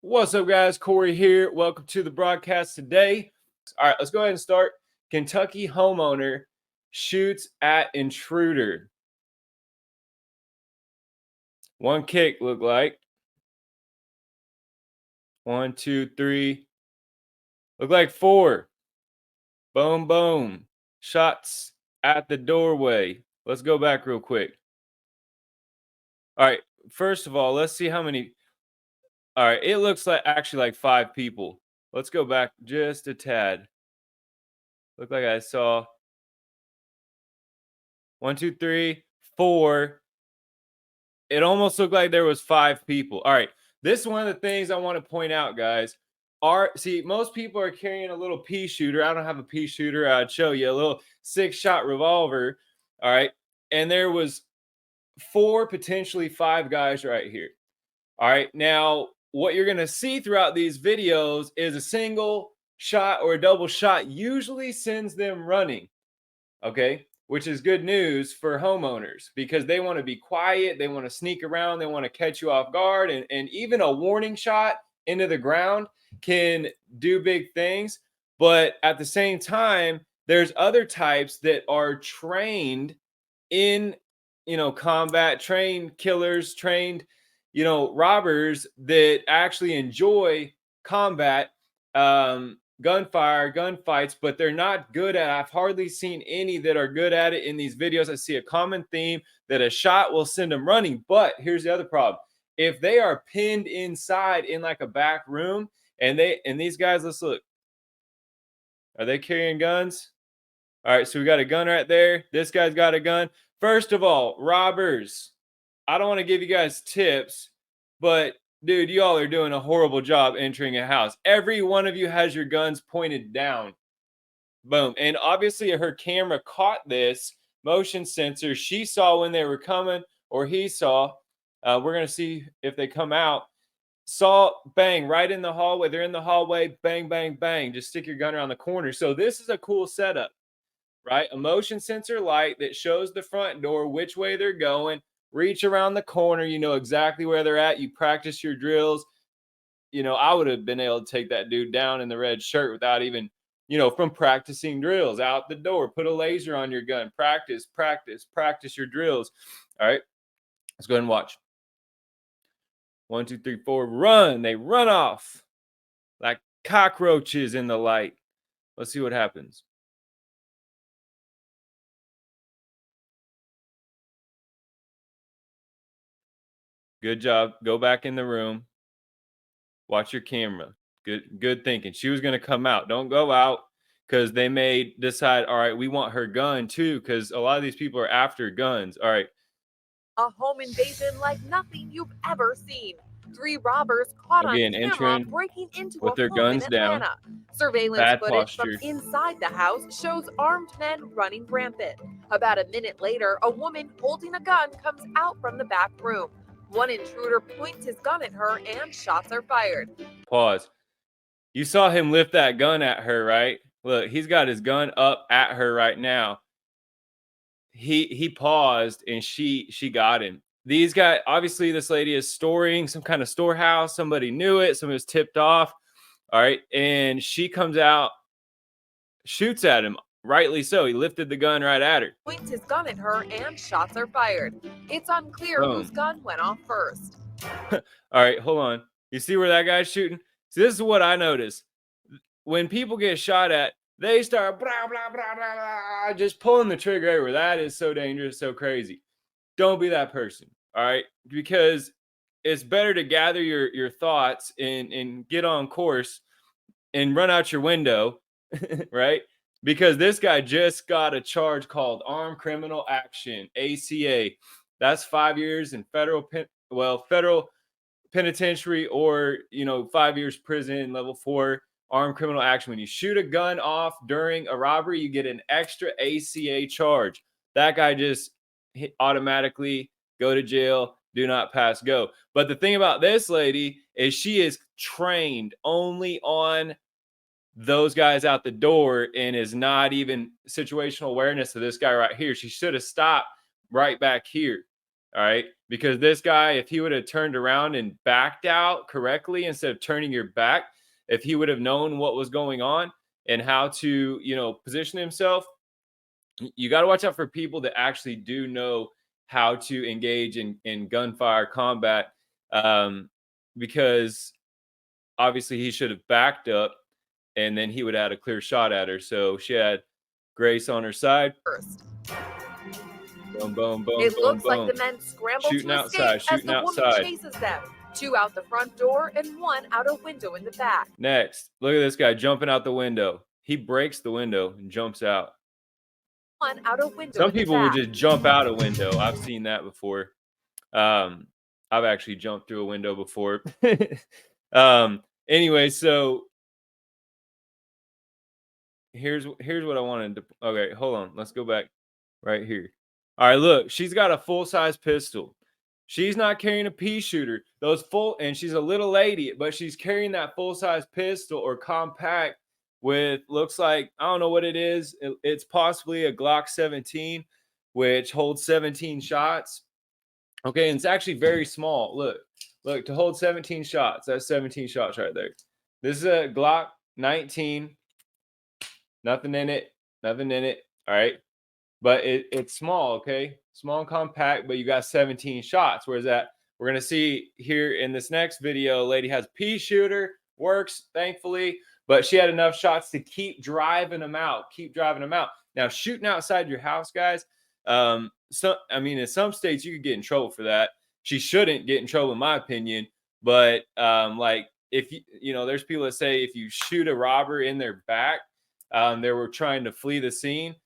What's up, guys? Corey here. Welcome to the broadcast today. All right, let's go ahead and start. Kentucky homeowner shoots at intruder. One kick looked like. 1, 2, 3. Look like 4. Boom, boom. Shots at the doorway. Let's go back real quick. All right. First of all, let's see how many. All right. It looks like actually like 5 people. Let's go back just a tad. Look like I saw 1, 2, 3, 4. It almost looked like there was 5 people. All right. This is one of the things I want to point out, guys. Most people are carrying a little pea shooter. I don't have a pea shooter. I'd show you a little 6-shot revolver. All right. And there was 4, potentially 5 guys right here. All right. Now, what you're going to see throughout these videos is a single shot or a double shot usually sends them running. Okay, which is good news for homeowners because they want to be quiet, they want to sneak around, they want to catch you off guard, and even a warning shot into the ground can do big things. But at the same time, there's other types that are trained in combat, trained killers, trained robbers that actually enjoy combat, gunfire, gunfights, but they're not good at. I've hardly seen any that are good at it in these videos. I see a common theme that a shot will send them running. But here's the other problem: if they are pinned inside in like a back room, and these guys, let's look. Are they carrying guns? All right, so we got a gun right there. This guy's got a gun. First of all, robbers, I don't want to give you guys tips, but dude, y'all are doing a horrible job entering a house. Every one of you has your guns pointed down. Boom. And obviously, her camera caught this motion sensor. She saw when they were coming, or he saw. We're going to see if they come out. Saw, bang, right in the hallway. They're in the hallway. Bang, bang, bang. Just stick your gun around the corner. So, this is a cool setup, right? A motion sensor light that shows the front door which way they're going. Reach around the corner, you know exactly where they're at. You practice your drills. I would have been able to take that dude down in the red shirt without even, from practicing drills out the door. Put a laser on your gun. Practice, practice, practice your drills. All right, let's go ahead and watch. 1, 2, 3, 4, run. They run off like cockroaches in the light. Let's see what happens. Good job. Go back in the room. Watch your camera. Good thinking. She was going to come out. Don't go out because they may decide, all right, we want her gun too, because a lot of these people are after guns. All right. A home invasion like nothing you've ever seen. 3 robbers caught on Again, camera entering breaking into with a their home in guns down. Atlanta. Surveillance Bad footage from posture. inside the house shows armed men running rampant. About a minute later, a woman holding a gun comes out from the back room. One intruder points his gun at her and shots are fired. Pause. You saw him lift that gun at her, right? Look, he's got his gun up at her right now. He paused and she got him. These guys, obviously, this lady is storing some kind of storehouse. Somebody knew it. Somebody was tipped off. All right. And she comes out, shoots at him. Rightly so. He lifted the gun right at her. Points his gun at her and shots are fired. It's unclear Boom. whose gun went off first. All right, hold on. You see where that guy's shooting? So this is what I notice. When people get shot at, they start blah, blah, blah, blah, blah, just pulling the trigger everywhere. That is so dangerous, so crazy. Don't be that person. All right. Because it's better to gather your thoughts and get on course and run out your window, right? Because this guy just got a charge called armed criminal action, ACA. That's 5 years in federal penitentiary, or 5 years prison, level 4 armed criminal action. When you shoot a gun off during a robbery, you get an extra ACA charge. That guy just automatically go to jail, do not pass go. But the thing about this lady is she is trained only on those guys out the door and is not even situational awareness of this guy right here. She should have stopped right back here. All right. because this guy, if he would have turned around and backed out correctly instead of turning your back, if he would have known what was going on and how to, position himself, you got to watch out for people that actually do know how to engage in gunfire combat, because obviously he should have backed up and then he would have had a clear shot at her. So she had Grace on her side. First. Boom, boom, boom, It boom, looks like boom. the men scramble Shooting to escape outside, as shooting the woman outside. chases them. 2 out the front door and 1 out a window in the back. Next, look at this guy jumping out the window. He breaks the window and jumps out. 1 out a window Some in the people would back. just jump out a window. I've seen that before. I've actually jumped through a window before. Anyway, so here's what I wanted to. Okay, hold on. Let's go back right here. All right, look, she's got a full-size pistol. She's not carrying a pea shooter. And she's a little lady, but she's carrying that full-size pistol or compact with, looks like, I don't know what it is. It's possibly a Glock 17, which holds 17 shots. Okay, and it's actually very small. Look, to hold 17 shots. That's 17 shots right there. This is a Glock 19. Nothing in it. Nothing in it. All right. But it's small, okay? Small and compact, but you got 17 shots. Whereas we're going to see here in this next video, lady has a pea shooter, works, thankfully, but she had enough shots to keep driving them out. Now, shooting outside your house, guys, in some states you could get in trouble for that. She shouldn't get in trouble, in my opinion. But if there's people that say if you shoot a robber in their back, they were trying to flee the scene.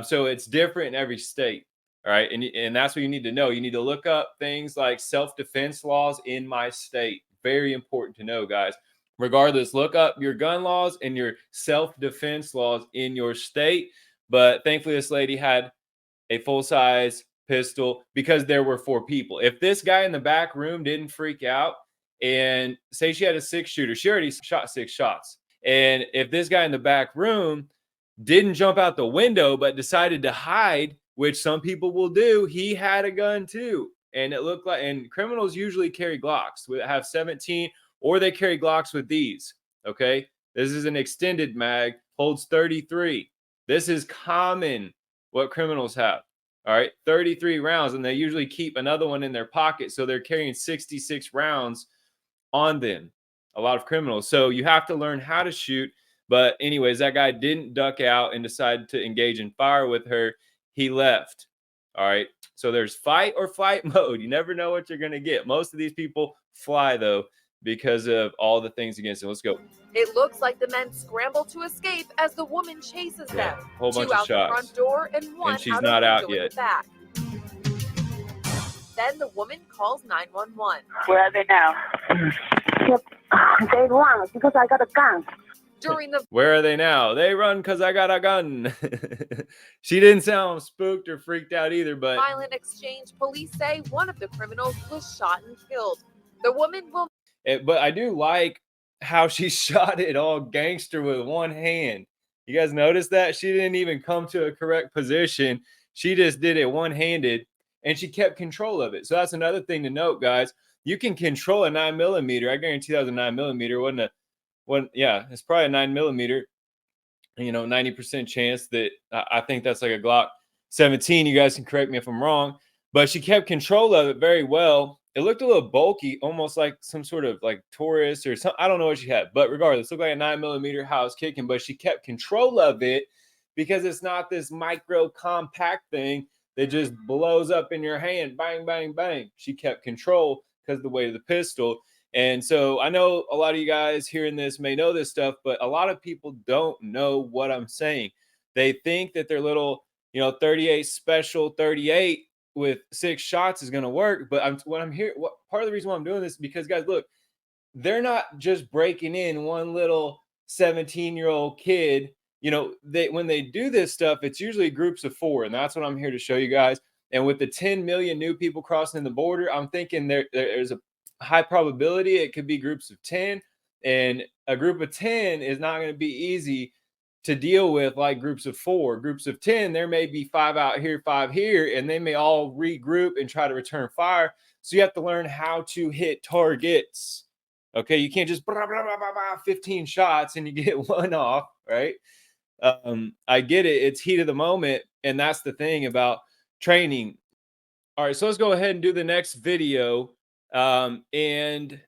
So it's different in every state. All right. And that's what you need to know. You need to look up things like self-defense laws in my state. Very important to know, guys. Regardless, look up your gun laws and your self-defense laws in your state. But thankfully, this lady had a full-size pistol because there were 4 people. If this guy in the back room didn't freak out and say she had a 6-shooter, she already shot 6 shots. And if this guy in the back room didn't jump out the window but decided to hide, which some people will do, he had a gun too. And it looked like, and criminals usually carry Glocks that have 17, or they carry Glocks with these. Okay, this is an extended mag, holds 33. This is common what criminals have. All right, 33 rounds, and they usually keep another one in their pocket, so they're carrying 66 rounds on them. A lot of criminals. So you have to learn how to shoot. But anyways, that guy didn't duck out and decided to engage in fire with her. He left. All right. So there's fight or flight mode. You never know what you're going to get. Most of these people fly, though, because of all the things against them. Let's go. It looks like the men scramble to escape as the woman chases them. Whole bunch 2 of out the shots. front door and 1 And she's out not a out window in yet. the back. Then the woman calls 911. Where are they now? They run because I got a gun. During the Where are they now? They run because I got a gun. She didn't sound spooked or freaked out either, but violent exchange, police say one of the criminals was shot and killed. The woman will but I do like how she shot it all gangster with one hand. You guys notice that? She didn't even come to a correct position. She just did it one-handed, and she kept control of it. So that's another thing to note, guys. You can control a 9mm. I guarantee that was a 9mm. It's probably a 9mm. 90% chance that I think that's like a Glock 17. You guys can correct me if I'm wrong, but she kept control of it very well. It looked a little bulky, almost like some sort of like Taurus or something. I don't know what she had, but regardless, it looked like a 9mm how it's kicking, but she kept control of it because it's not this micro compact thing that just blows up in your hand. Bang, bang, bang. She kept control because of the weight of the pistol. And so I know a lot of you guys hearing this may know this stuff, but a lot of people don't know what I'm saying. They think that their little, 38 special 38 with 6 shots is going to work. But part of the reason why I'm doing this is because, guys, look, they're not just breaking in one little 17-year-old kid. When they do this stuff, it's usually groups of 4. And that's what I'm here to show you guys. And with the 10 million new people crossing the border, I'm thinking there's a high probability it could be groups of 10, and a group of 10 is not going to be easy to deal with like groups of 4. Groups of 10, there may be 5 out here, 5 here, and they may all regroup and try to return fire. So you have to learn how to hit targets. Okay, you can't just 15 shots and you get one off, right? I get it. It's heat of the moment, and that's the thing about training. All right, so let's go ahead and do the next video. And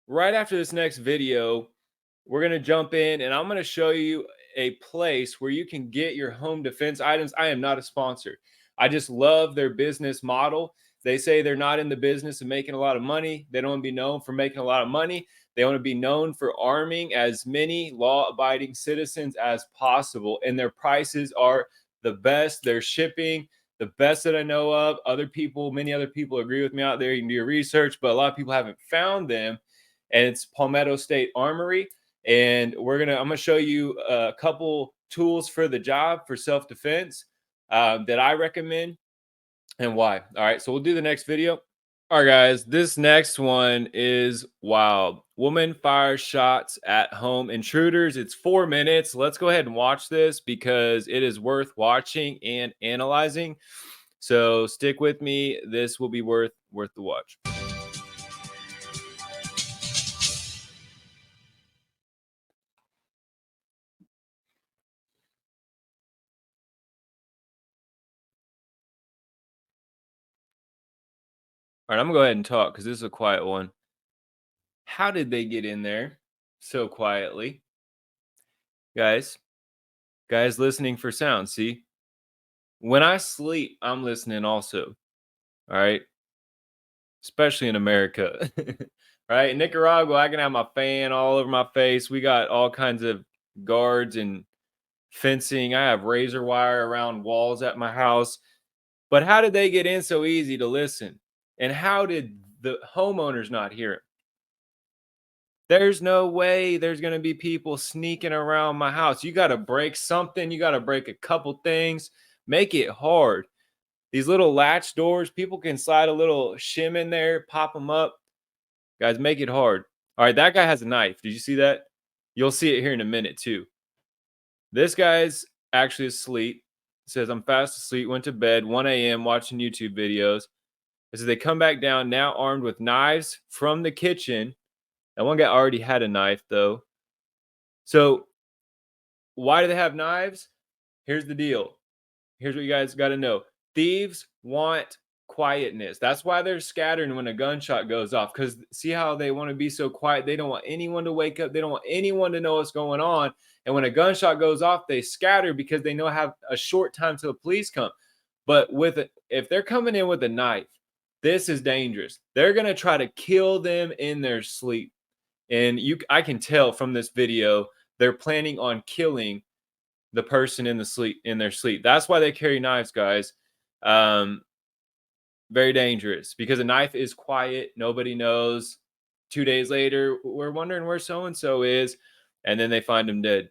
right after this next video, we're going to jump in and I'm going to show you a place where you can get your home defense items. I am not a sponsor. I just love their business model. They say they're not in the business of making a lot of money. They don't want to be known for making a lot of money. They want to be known for arming as many law abiding citizens as possible. And their prices are the best. Their shipping, the best that I know of. Many other people agree with me out there. You can do your research, but a lot of people haven't found them. And it's Palmetto State Armory. And I'm gonna show you a couple tools for the job for self-defense that I recommend and why. All right, so we'll do the next video. All right, guys, this next one is wild. Woman fires shots at home intruders. It's 4 minutes. Let's go ahead and watch this because it is worth watching and analyzing. So stick with me. This will be worth the watch. All right, I'm gonna go ahead and talk because this is a quiet one. How did they get in there so quietly? Guys, listening for sound. See, when I sleep, I'm listening also. All right, especially in America. Right, in Nicaragua, I can have my fan all over my face. We got all kinds of guards and fencing. I have razor wire around walls at my house. But how did they get in so easy to listen? And how did the homeowners not hear it? There's no way there's going to be people sneaking around my house. You got to break something. You got to break a couple things. Make it hard. These little latch doors, people can slide a little shim in there, pop them up. Guys, make it hard. All right, that guy has a knife. Did you see that? You'll see it here in a minute too. This guy's actually asleep. It says, I'm fast asleep, went to bed, 1 a.m. watching YouTube videos. It says they come back down now armed with knives from the kitchen. That one guy already had a knife though. So why do they have knives? Here's the deal. Here's what you guys got to know. Thieves want quietness. That's why they're scattering when a gunshot goes off. Because see how they want to be so quiet? They don't want anyone to wake up. They don't want anyone to know what's going on. And when a gunshot goes off, they scatter because they know have a short time till the police come. But if they're coming in with a knife, this is dangerous. They're gonna try to kill them in their sleep. And I can tell from this video, they're planning on killing the person in their sleep. That's why they carry knives, guys. Very dangerous because a knife is quiet. Nobody knows. 2 days later, we're wondering where so-and-so is. And then they find him dead.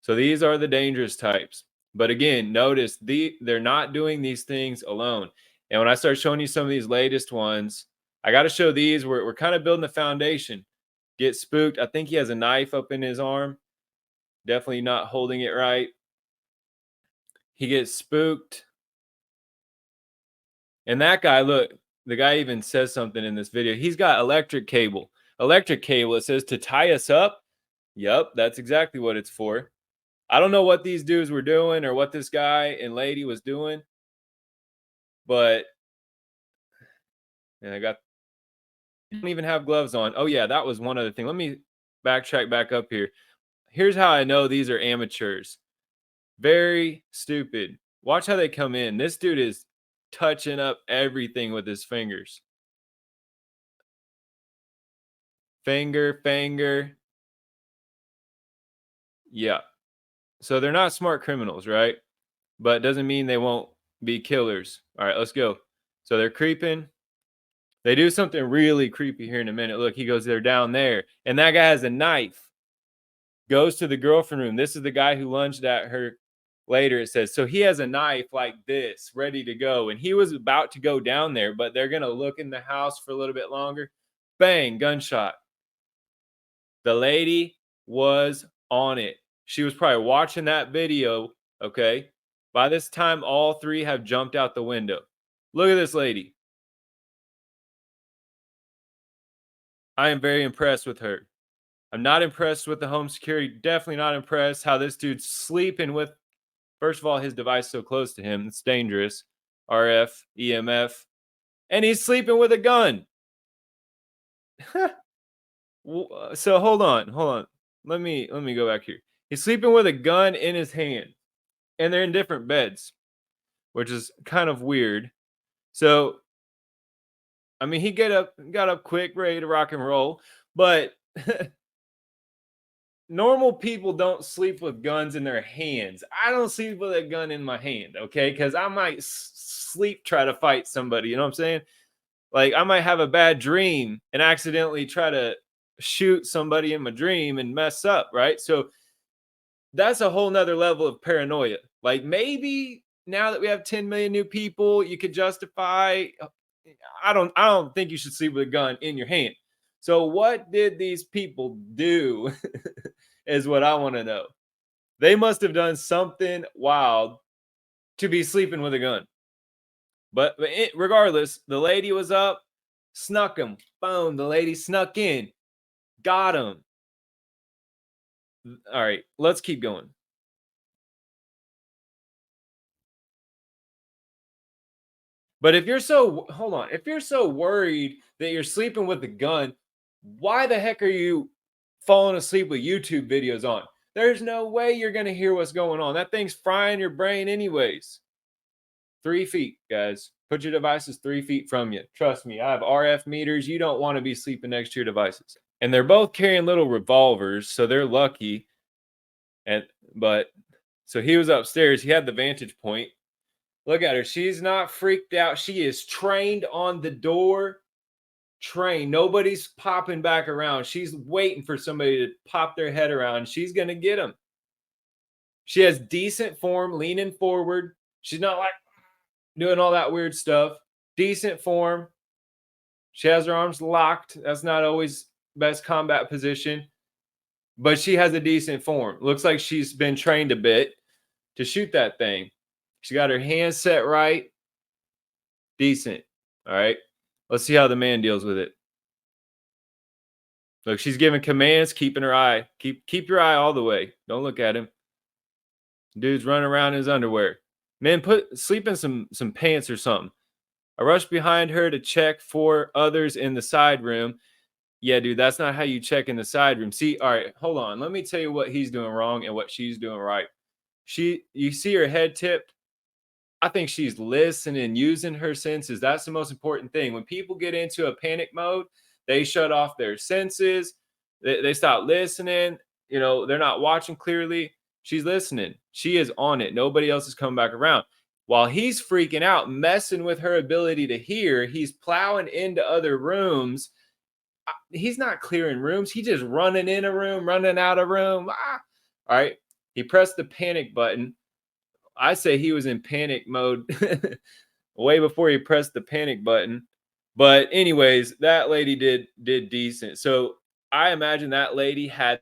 So these are the dangerous types. But again, notice they're not doing these things alone. And when I start showing you some of these latest ones, I got to show these. We're kind of building the foundation. Get spooked. I think he has a knife up in his arm. Definitely not holding it right. He gets spooked. And that guy, look, the guy even says something in this video. He's got electric cable. Electric cable. It says to tie us up. Yep, that's exactly what it's for. I don't know what these dudes were doing or what this guy and lady was doing. But and I don't even have gloves on. Oh yeah, that was one other thing. Let me backtrack back up here. Here's how I know these are amateurs. Very stupid. Watch how they come in. This dude is touching up everything with his fingers. Finger. Yeah. So they're not smart criminals, right? But it doesn't mean they won't be killers. All right, let's go. So they're creeping. They do something really creepy here in a minute. Look, they're down there. And that guy has a knife. Goes to the girlfriend room. This is the guy who lunged at her later. It says, so he has a knife like this, ready to go. And he was about to go down there, but they're going to look in the house for a little bit longer. Bang, gunshot. The lady was on it. She was probably watching that video, okay? By this time, all three have jumped out the window. Look at this lady. I am very impressed with her. I'm not impressed with the home security. Definitely not impressed how this dude's sleeping with, first of all, his device so close to him. It's dangerous. RF, EMF. And he's sleeping with a gun. So hold on. Let me go back here. He's sleeping with a gun in his hand. And they're in different beds, which is kind of weird. So I mean, he got up quick, ready to rock and roll, but normal people don't sleep with guns in their hands. I don't sleep with a gun in my hand, okay? Because I might sleep try to fight somebody. You know what I'm saying? Like I might have a bad dream and accidentally try to shoot somebody in my dream and mess up, right? So that's a whole nother level of paranoia. Like maybe now that we have 10 million new people, you could justify. I don't think you should sleep with a gun in your hand. So what did these people do? Is what I want to know. They must have done something wild to be sleeping with a gun. But regardless, the lady was up, snuck him. Boom, the lady snuck in, got him. All right, let's keep going. But if you're so, hold on, if you're so worried that you're sleeping with a gun, why the heck are you falling asleep with YouTube videos on? There's no way you're going to hear what's going on. That thing's frying your brain anyways. 3 feet, guys. Put your devices 3 feet from you. Trust me, I have RF meters. You don't want to be sleeping next to your devices. And they're both carrying little revolvers, so they're lucky. But so he was upstairs. He had the vantage point. Look at her. She's not freaked out. She is trained on the door. Trained. Nobody's popping back around. She's waiting for somebody to pop their head around. She's going to get them. She has decent form, leaning forward. She's not like doing all that weird stuff. Decent form. She has her arms locked. That's not always best combat position. But she has a decent form. Looks like she's been trained a bit to shoot that thing. She got her hands set right. Decent. All right. Let's see how the man deals with it. Look, she's giving commands, keeping her eye. Keep your eye all the way. Don't look at him. Dude's running around in his underwear. Man, sleep in some pants or something. I rushed behind her to check for others in the side room. Yeah, dude, that's not how you check in the side room. See, all right, hold on. Let me tell you what he's doing wrong and what she's doing right. You see her head tipped. I think she's listening, using her senses. That's the most important thing. When people get into a panic mode, they shut off their senses. They stop listening. You know, they're not watching clearly. She's listening. She is on it. Nobody else is coming back around. While he's freaking out, messing with her ability to hear, he's plowing into other rooms. He's not clearing rooms. He's just running in a room, running out of room. All right. He pressed the panic button. I say he was in panic mode way before he pressed the panic button. But anyways, that lady did decent. So I imagine that lady had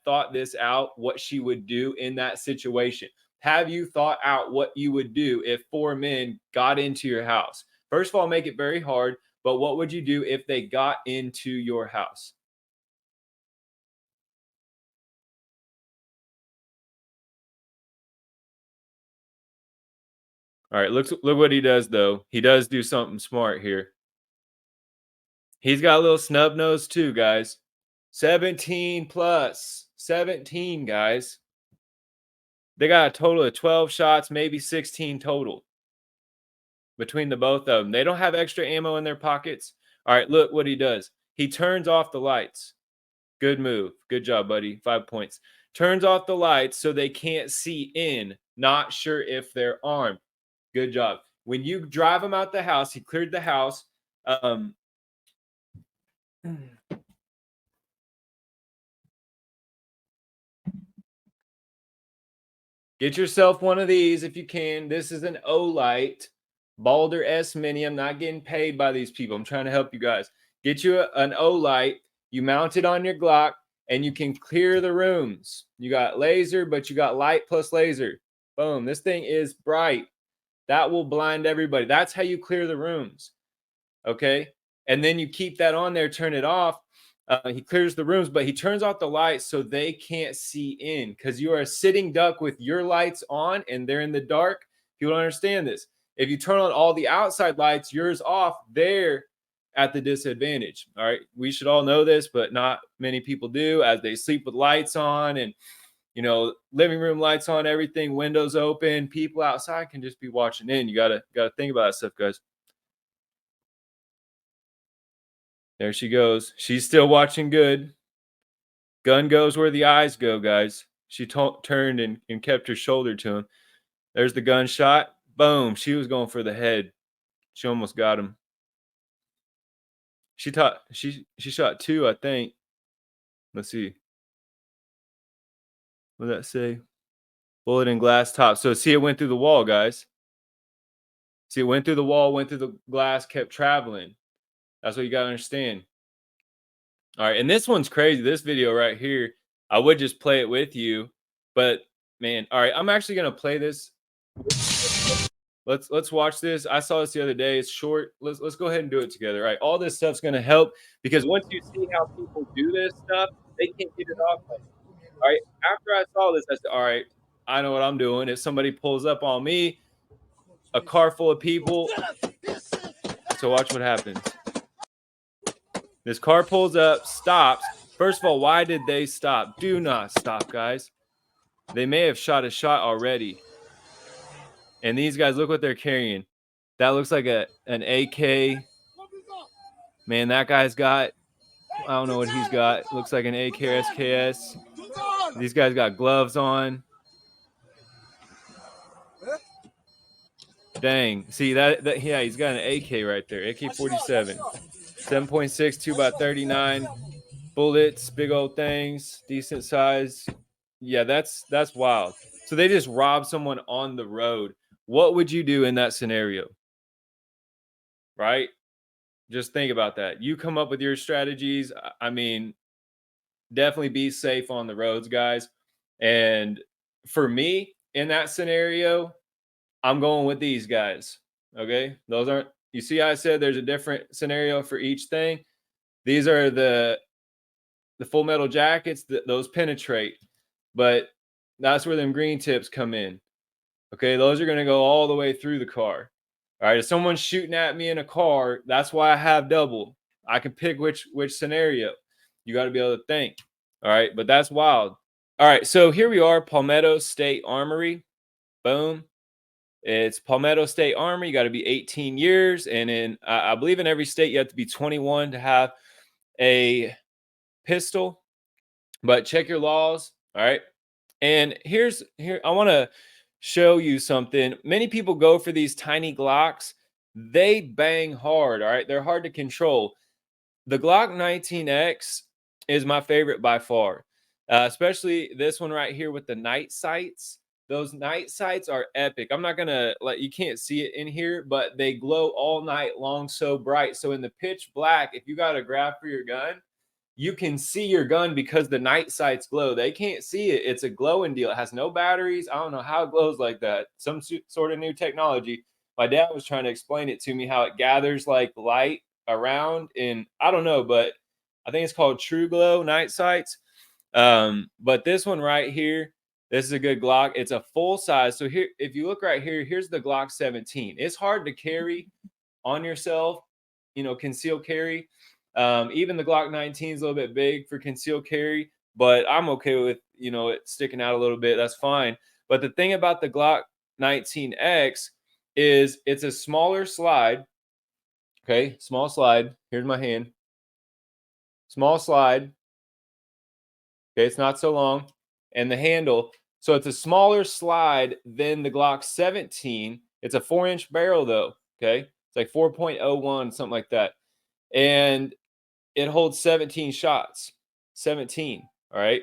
thought this out, what she would do in that situation. Have you thought out what you would do if 4 men got into your house? First of all, make it very hard. But what would you do if they got into your house? All right, look what he does, though. He does do something smart here. He's got a little snub nose, too, guys. 17 plus. 17, guys. They got a total of 12 shots, maybe 16 total between the both of them. They don't have extra ammo in their pockets. All right, look what he does. He turns off the lights. Good move. Good job, buddy. 5 points. Turns off the lights so they can't see in. Not sure if they're armed. Good job. When you drive him out the house, he cleared the house. Get yourself one of these if you can. This is an O-Light Balder S Mini. I'm not getting paid by these people. I'm trying to help you guys. Get you an O-Light. You mount it on your Glock, and you can clear the rooms. You got laser, but you got light plus laser. Boom. This thing is bright. That will blind everybody. That's how you clear the rooms. Okay. And then you keep that on there, turn it off. He clears the rooms, but he turns off the lights so they can't see in, because you are a sitting duck with your lights on and they're in the dark. People don't understand this. If you turn on all the outside lights, yours off, they're at the disadvantage. All right. We should all know this, but not many people do, as they sleep with lights on and, living room lights on, everything, windows open. People outside can just be watching in. You gotta think about that stuff, guys. There she goes. She's still watching good. Gun goes where the eyes go, guys. She turned and kept her shoulder to him. There's the gunshot. Boom. She was going for the head. She almost got him. She shot 2, I think. Let's see. What did that say? Bullet and glass top. So see, it went through the wall, guys. See, it went through the wall, went through the glass, kept traveling. That's what you got to understand. All right. And this one's crazy. This video right here, I would just play it with you, but man, all right, I'm actually going to play this. Let's watch this. I saw this the other day. It's short. Let's go ahead and do it together. All right. All this stuff's going to help, because once you see how people do this stuff, they can't get it off. All right. After I saw this, I said, all right, I know what I'm doing. If somebody pulls up on me, a car full of people. So watch what happens. This car pulls up, stops. First of all, why did they stop? Do not stop, guys. They may have shot a shot already. And these guys, look what they're carrying. That looks like an AK. Man, that guy's got, I don't know what he's got. Looks like an AK or SKS. These guys got gloves on. Dang. See, that yeah, he's got an AK right there. AK-47. 7.6, 2x39. Bullets, big old things, decent size. Yeah, that's wild. So they just robbed someone on the road. What would you do in that scenario? Right? Just think about that. You come up with your strategies. I mean, definitely be safe on the roads, guys. And for me, in that scenario, I'm going with these guys. Okay? Those aren't, you see how I said there's a different scenario for each thing? These are the Full Metal Jackets, those penetrate, but that's where them green tips come in. Okay, those are going to go all the way through the car. All right, if someone's shooting at me in a car, that's why I have double. I can pick which scenario. You got to be able to think. All right, but that's wild. All right, so here we are, Palmetto State Armory. Boom. It's Palmetto State Armory. You got to be 18 years, and in I believe in every state you have to be 21 to have a pistol. But check your laws. All right. And here I want to show you something. Many people go for these tiny Glocks. They bang hard. All right. They're hard to control. The Glock 19X is my favorite by far, especially this one right here with the night sights. Those night sights are epic. I'm not going to you can't see it in here, but they glow all night long, so bright. So in the pitch black, if you got a grab for your gun, you can see your gun because the night sights glow. They can't see it. It's a glowing deal. It has no batteries. I don't know how it glows like that. Some sort of new technology. My dad was trying to explain it to me, how it gathers like light around, and I don't know, but I think it's called True Glow night sights. But this one right here, this is a good Glock. It's a full size. So here, if you look right here, here's the Glock 17. It's hard to carry on yourself, concealed carry. Even the Glock 19 is a little bit big for concealed carry, but I'm okay with, it sticking out a little bit. That's fine. But the thing about the Glock 19X is it's a smaller slide. Okay, small slide. Here's my hand. Small slide. Okay, it's not so long. And the handle. So it's a smaller slide than the Glock 17. It's a 4-inch barrel though. Okay, it's like 4.01, something like that. And it holds 17 shots. 17. All right.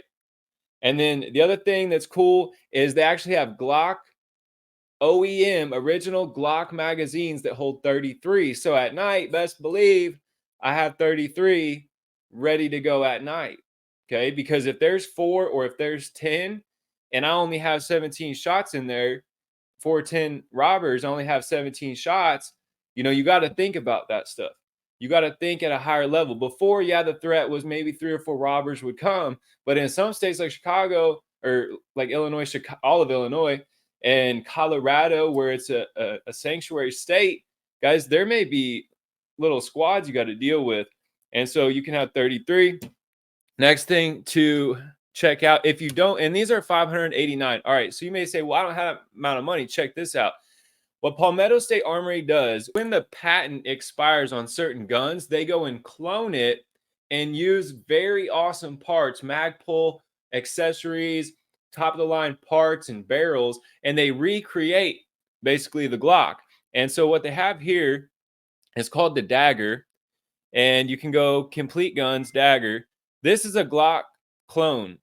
And then the other thing that's cool is they actually have Glock OEM original Glock magazines that hold 33. So at night, best believe I have 33 ready to go at night. Okay. Because if there's 4 or if there's 10 and I only have 17 shots in there, 410 robbers only have 17 shots, you got to think about that stuff. You got to think at a higher level. Before, yeah, the threat was maybe 3 or 4 robbers would come, but in some states like Chicago or like Illinois, all of Illinois and Colorado, where it's a sanctuary state, guys, there may be little squads you got to deal with. And so you can have 33. Next thing to check out, if you don't, and these are 589. All right, so you may say, well, I don't have that amount of money. Check this out. What Palmetto State Armory does, when the patent expires on certain guns, they go and clone it and use very awesome parts, Magpul accessories, top of the line parts and barrels, and they recreate basically the Glock. And so what they have here is called the Dagger, and you can go Complete Guns Dagger. This is a Glock clone,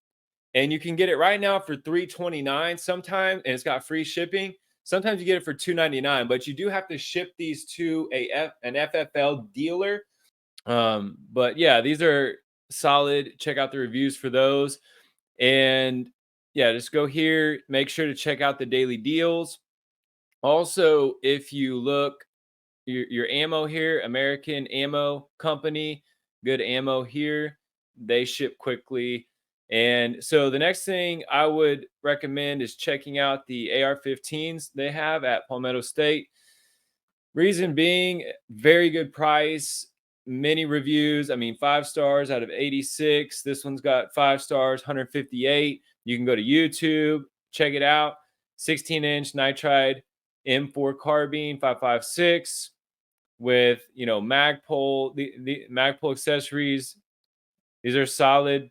and you can get it right now for $329 sometimes, and it's got free shipping. Sometimes you get it for $299, but you do have to ship these to an FFL dealer. But yeah, these are solid. Check out the reviews for those. And yeah, just go here. Make sure to check out the daily deals. Also, if you look, your ammo here, American Ammo Company, good ammo here. They ship quickly. And so the next thing I would recommend is checking out the AR-15s they have at Palmetto State. Reason being, very good price, many reviews. I mean, 5 stars out of 86. This one's got 5 stars, 158. You can go to YouTube, check it out. 16-inch nitride M4 carbine, 5.56 with, Magpul, the Magpul accessories. These are solid.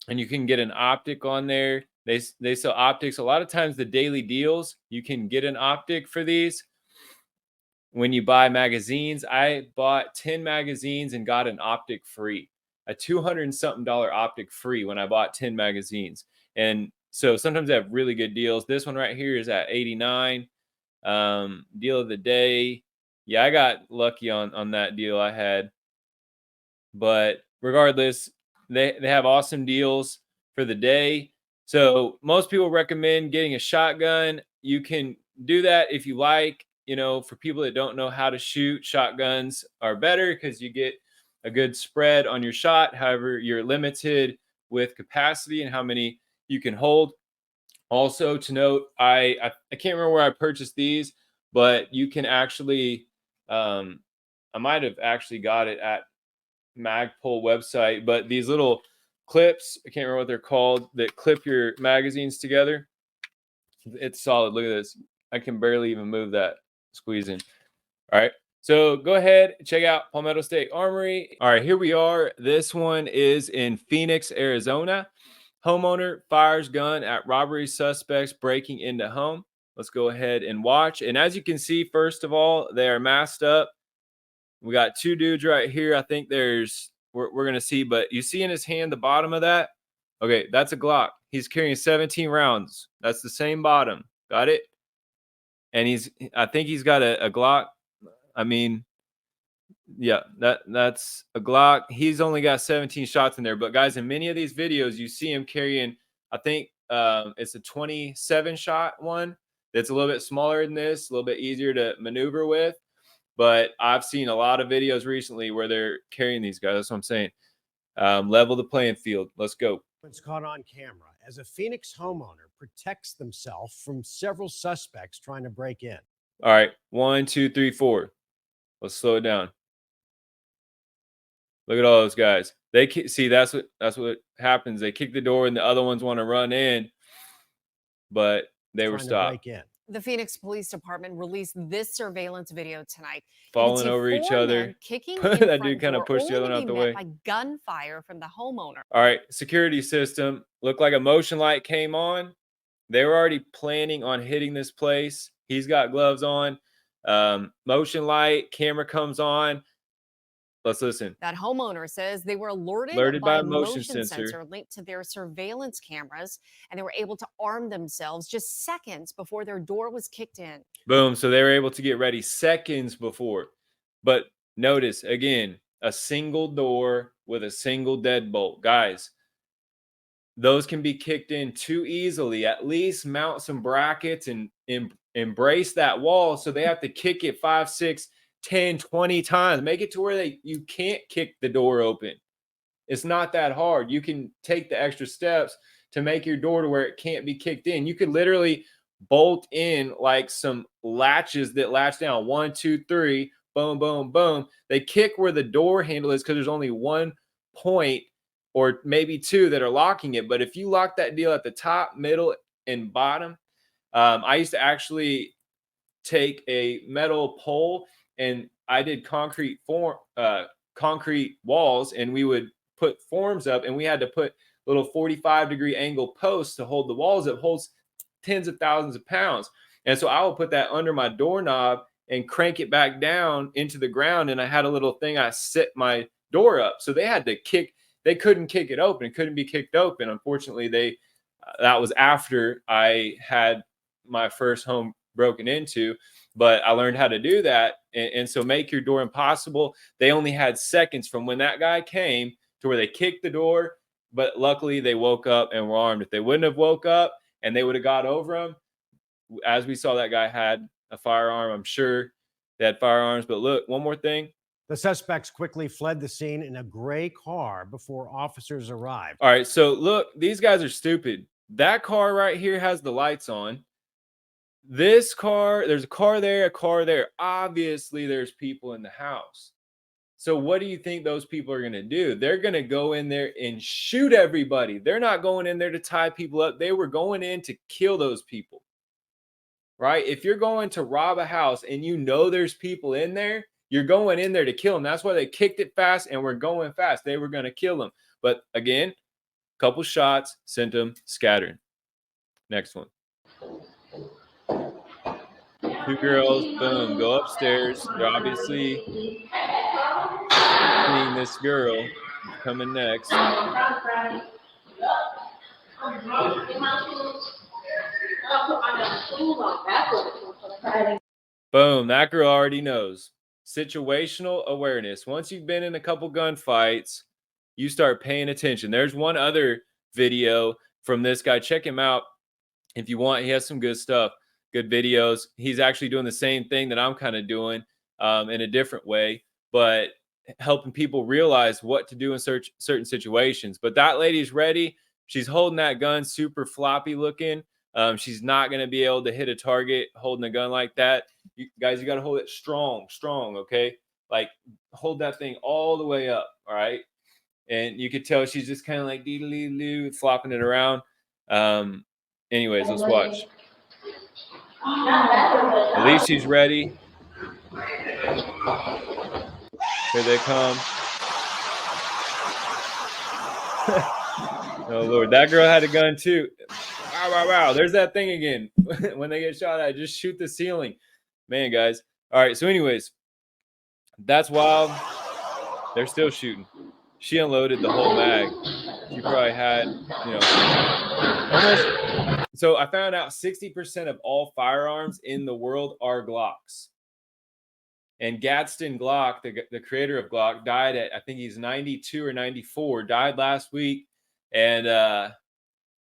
And you can get an optic on there. They sell optics. A lot of times the daily deals, you can get an optic for these. When you buy magazines, I bought 10 magazines and got an optic free, a $200 and something optic free when I bought 10 magazines. And so sometimes they have really good deals. This one right here is at 89. Deal of the day. Yeah, I got lucky on that deal I had. But regardless, they have awesome deals for the day. So most people recommend getting a shotgun. You can do that if you like. For people that don't know how to shoot, shotguns are better because you get a good spread on your shot. However, you're limited with capacity and how many you can hold. Also to note, I can't remember where I purchased these, but you can actually, I might have actually got it at Magpul website, but these little clips, I can't remember what they're called, that clip your magazines together. It's solid. Look at this. I can barely even move that squeezing. All right. So go ahead, check out Palmetto State Armory. All right, here we are. This one is in Phoenix, Arizona. Homeowner fires gun at robbery suspects breaking into home. Let's go ahead and watch. And as you can see, first of all, they are masked up. We got 2 dudes right here. I think we're going to see, but you see in his hand, the bottom of that? Okay, that's a Glock. He's carrying 17 rounds. That's the same bottom. Got it? And I think he's got a Glock. I mean, yeah, that's a Glock. He's only got 17 shots in there. But guys, in many of these videos, you see him carrying, I think it's a 27 shot one. That's a little bit smaller than this, a little bit easier to maneuver with. But I've seen a lot of videos recently where they're carrying these guys. That's what I'm saying. Level the playing field. Let's go. It's caught on camera as a Phoenix homeowner protects themselves from several suspects trying to break in. All right. 1, 2, 3, 4. Let's slow it down. Look at all those guys. They see that's what happens. They kick the door and the other ones want to run in, but they were stopped. The Phoenix Police Department released this surveillance video tonight. Falling over each other. Kicking That dude kind of pushed the other one out the way. By gunfire from the homeowner. All right, security system. Looked like a motion light came on. They were already planning on hitting this place. He's got gloves on. Motion light, camera comes on. Let's listen. That homeowner says they were alerted by a motion sensor linked to their surveillance cameras, and they were able to arm themselves just seconds before their door was kicked in. Boom. So they were able to get ready seconds before. But notice, again, a single door with a single deadbolt. Guys, those can be kicked in too easily. At least mount some brackets and embrace that wall, so they have to kick it 5, 6, 10, 20 times. Make it to where you can't kick the door open. It's not that hard. You can take the extra steps to make your door to where it can't be kicked in. You could literally bolt in like some latches that latch down 1, 2, 3, boom, boom, boom. They kick where the door handle is because there's only one point or maybe two that are locking it. But if you lock that deal at the top, middle, and bottom, I used to actually take a metal pole and I did concrete walls, and we would put forms up, and we had to put little 45-degree angle posts to hold the walls that holds tens of thousands of pounds. And so I would put that under my doorknob and crank it back down into the ground. And I had a little thing, I set my door up. So they had to they couldn't kick it open. It couldn't be kicked open. Unfortunately, that was after I had my first home broken into, but I learned how to do that. And so make your door impossible. They only had seconds from when that guy came to where they kicked the door, but luckily they woke up and were armed. If they wouldn't have woke up and they would have got over him, as we saw, that guy had a firearm. I'm sure they had firearms. But look, one more thing. The suspects quickly fled the scene in a gray car before officers arrived. All right, so look, these guys are stupid. That car right here has the lights on. This car, there's a car there, a car there. Obviously, there's people in the house. So what do you think those people are going to do? They're going to go in there and shoot everybody. They're not going in there to tie people up. They were going in to kill those people, right? If you're going to rob a house and you know there's people in there, you're going in there to kill them. That's why they kicked it fast and were going fast. They were going to kill them. But again, couple shots, sent them scattering. Next one. 2 girls, boom, go upstairs. They're obviously seeing this girl coming next. Boom, that girl already knows. Situational awareness. Once you've been in a couple gunfights, you start paying attention. There's one other video from this guy. Check him out if you want. He has some good stuff, good videos. He's actually doing the same thing that I'm kind of doing in a different way, but helping people realize what to do in certain situations. But that lady's ready. She's holding that gun super floppy looking. She's not going to be able to hit a target holding a gun like that. You guys, you got to hold it strong, okay? Like, hold that thing all the way up, all right? And you could tell she's just kind of like dee-dee-dee-doo, flopping it around. Anyways, let's watch. At least she's ready. Here they come. Oh, Lord. That girl had a gun, too. Wow, wow, wow. There's that thing again. When they get shot at, just shoot the ceiling. Man, guys. All right, so anyways, that's wild. They're still shooting. She unloaded the whole mag. She probably had, almost. So I found out 60% of all firearms in the world are Glocks. And Gadsden Glock, the creator of Glock, died at, I think he's 92 or 94, died last week. And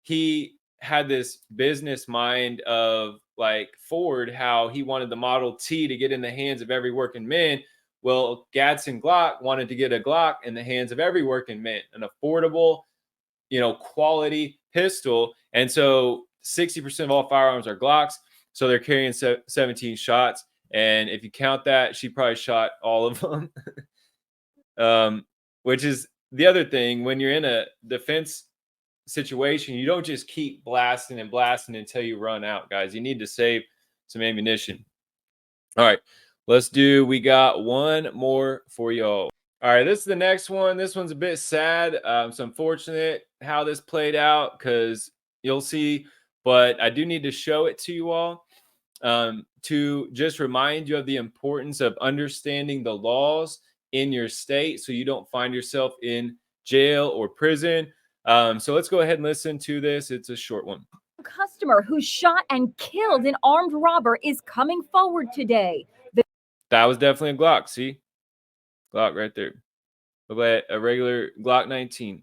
he had this business mind of like Ford, how he wanted the Model T to get in the hands of every working man. Well, Gadsden Glock wanted to get a Glock in the hands of every working man, an affordable, quality pistol. And so 60% of all firearms are Glocks. So they're carrying 17 shots. And if you count that, she probably shot all of them. Which is the other thing. When you're in a defense situation, you don't just keep blasting and blasting until you run out, guys. You need to save some ammunition. All right, we got one more for y'all. All right, this is the next one. This one's a bit sad. It's unfortunate how this played out, because you'll see, but I do need to show it to you all to just remind you of the importance of understanding the laws in your state so you don't find yourself in jail or prison. So let's go ahead and listen to this. It's a short one. A customer who shot and killed an armed robber is coming forward today. That was definitely a Glock. See? Glock right there. A regular Glock 19.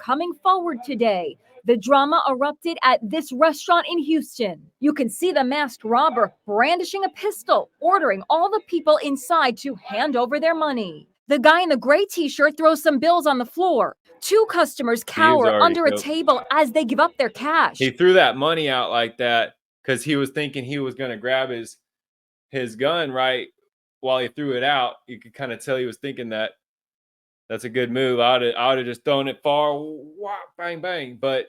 coming forward today. The drama erupted at this restaurant in Houston. You can see the masked robber brandishing a pistol, ordering all the people inside to hand over their money. The guy in the gray t-shirt throws some bills on the floor. Two customers cower under a table as they give up their cash. He threw that money out like that because he was thinking he was going to grab his gun right while he threw it out. You could kind of tell he was thinking that. That's a good move. I would have just thrown it far, whop, bang, bang. But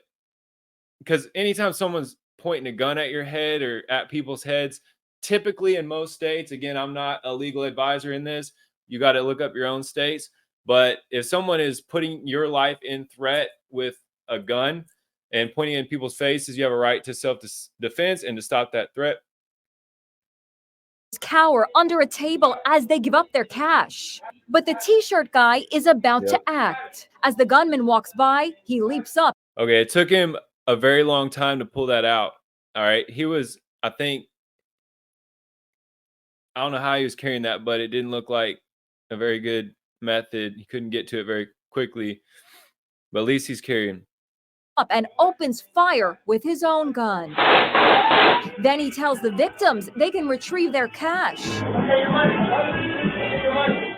because anytime someone's pointing a gun at your head or at people's heads, typically in most states, again, I'm not a legal advisor in this. You got to look up your own states. But if someone is putting your life in threat with a gun and pointing in people's faces, you have a right to self-defense and to stop that threat. Cower under a table as they give up their cash. But the t-shirt guy is about to act. As the gunman walks by, he leaps up. Okay, it took him a very long time to pull that out. All right, he was, I think, I don't know how he was carrying that, but it didn't look like a very good method. He couldn't get to it very quickly, but at least he's carrying. Up and opens fire with his own gun. Then he tells the victims they can retrieve their cash.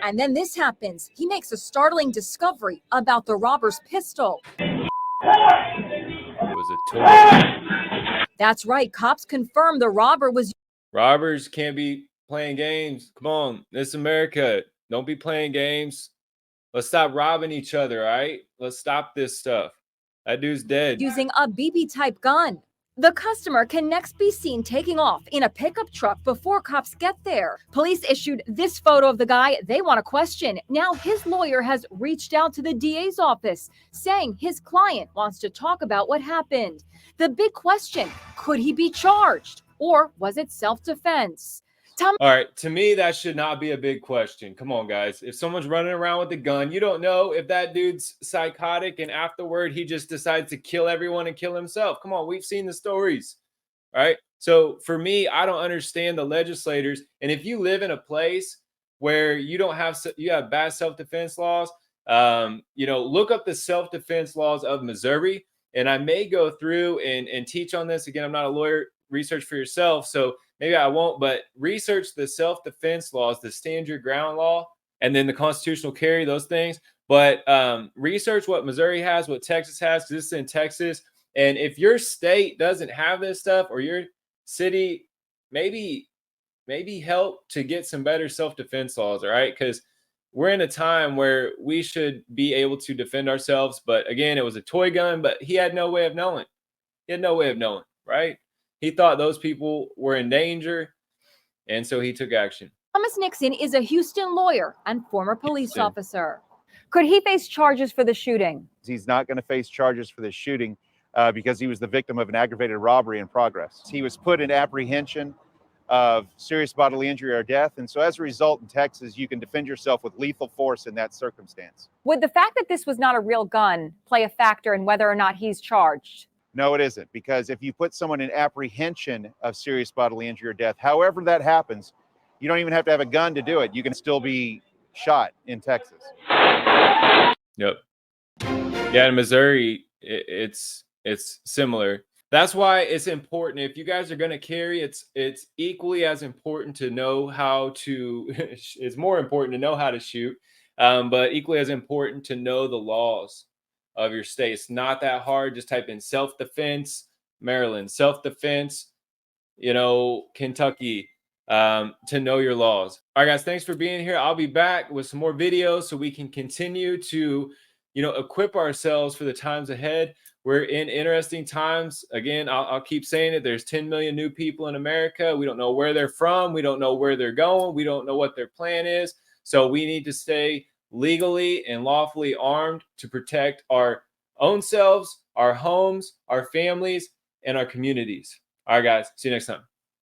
And then this happens. He makes a startling discovery about the robber's pistol. It was a toy. That's right. Cops confirm the robber was. Robbers can't be playing games. Come on, this is America. Don't be playing games. Let's stop robbing each other, all right? Let's stop this stuff. That dude's dead. Using a BB-type gun. The customer can next be seen taking off in a pickup truck before cops get there. Police issued this photo of the guy they want to question. Now his lawyer has reached out to the DA's office, saying his client wants to talk about what happened. The big question, could he be charged? Or was it self-defense? All right, to me, that should not be a big question. Come on, guys. If someone's running around with a gun, you don't know if that dude's psychotic and afterward he just decides to kill everyone and kill himself. Come on, we've seen the stories. All right. So for me, I don't understand the legislators. And if you live in a place where you have bad self-defense laws, look up the self-defense laws of Missouri. And I may go through and teach on this. Again, I'm not a lawyer. Research for yourself. So maybe I won't, but research the self-defense laws, the stand your ground law, and then the constitutional carry, those things. But research what Missouri has, what Texas has, because this is in Texas. And if your state doesn't have this stuff or your city, maybe help to get some better self-defense laws, all right? Because we're in a time where we should be able to defend ourselves. But again, it was a toy gun, but he had no way of knowing. He had no way of knowing, right? He thought those people were in danger, and so he took action. Thomas Nixon is a Houston lawyer and former police officer. Could he face charges for the shooting? He's not going to face charges for the shooting because he was the victim of an aggravated robbery in progress. He was put in apprehension of serious bodily injury or death, and so as a result, in Texas, you can defend yourself with lethal force in that circumstance. Would the fact that this was not a real gun play a factor in whether or not he's charged? No, it isn't, because if you put someone in apprehension of serious bodily injury or death, however that happens, you don't even have to have a gun to do it. You can still be shot in Texas. Yep. Yeah, in Missouri, it's similar. That's why it's important. If you guys are going to carry, it's equally as important to know how to. It's more important to know how to shoot, but equally as important to know the laws of your state. It's not that hard. Just type in self-defense, Maryland, self-defense, Kentucky, to know your laws. All right, guys, thanks for being here. I'll be back with some more videos so we can continue to, equip ourselves for the times ahead. We're in interesting times. Again, I'll keep saying it. There's 10 million new people in America. We don't know where they're from. We don't know where they're going. We don't know what their plan is. So we need to stay legally and lawfully armed to protect our own selves, our homes, our families, and our communities. All right, guys. See you next time.